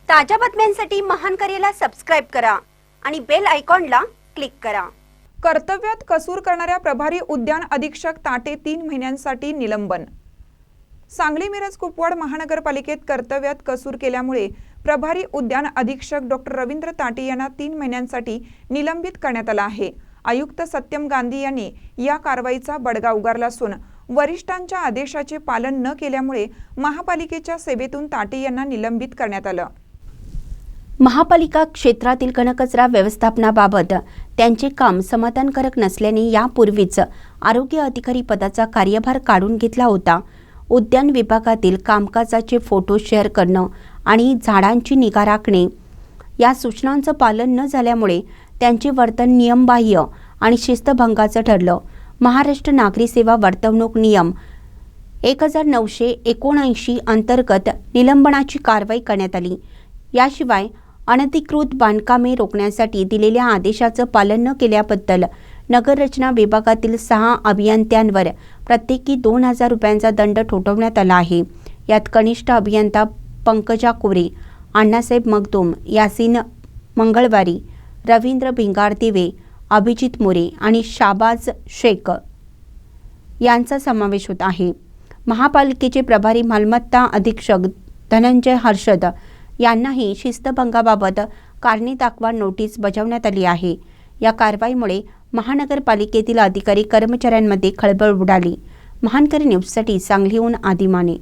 ताज्या बातम्यांसाठी महान करेला सबस्क्राइब करा आणि बेल आयकॉनला क्लिक करा। कर्तव्यात कसूर करणाऱ्या प्रभारी उद्यान अधीक्षक ताटे 3 महिन्यांसाठी निलंबन। सांगली मिरज कुपवाड महानगरपालिकेत कर्तव्यात कसूर केल्यामुळे प्रभारी उद्यान अधीक्षक डॉक्टर रवींद्र ताटे यांना 3 महिन्यांसाठी निलंबित करण्यात आला आहे। आयुक्त सत्यम गांधी यांनी या कारवाईचा बडगा उगारला असून वरिष्ठांच्या आदेशाचे पालन न केल्यामुळे महापालिकेच्या सेवेतून ताटे यांना निलंबित करण्यात आलं। महापालिका क्षेत्रातील घनकचरा व्यवस्थापनाबाबत त्यांचे काम समाधानकारक नसल्याने यापूर्वीच आरोग्य अधिकारी पदाचा कार्यभार काढून घेतला होता। उद्यान विभागातील कामकाजाचे फोटो शेअर करणं आणि झाडांची निगा राखणे या सूचनांचं पालन न झाल्यामुळे त्यांचे वर्तन नियमबाह्य आणि शिस्तभंगाचं ठरलं। महाराष्ट्र नागरी सेवा वर्तवणूक नियम 1979 अंतर्गत निलंबनाची कारवाई करण्यात आली। याशिवाय अनधिकृत बांधकामे रोखण्यासाठी दिलेल्या आदेशाचं पालन न केल्याबद्दल नगररचना विभागातील 6 अभियंत्यांवर प्रत्येकी 2000 रुपयांचा दंड ठोठावण्यात आला आहे। यात कनिष्ठ अभियंता पंकजा कोरे, अण्णासाहेब मगदूम, यासीन मंगळवारी, रवींद्र भिंगारदिवे, अभिजित मोरे आणि शाबाज शेख यांचा समावेश होत आहे। महापालिकेचे प्रभारी मालमत्ता अधीक्षक धनंजय हर्षद यांनाही शिस्तभंगाबाबत कारणे दाखवा नोटीस बजावण्यात आली आहे। या कारवाईमुळे महानगरपालिकेतील अधिकारी कर्मचाऱ्यांमध्ये खळबळ उडाली। महानकरी न्यूजसाठी सांगलीहून आदिमाने।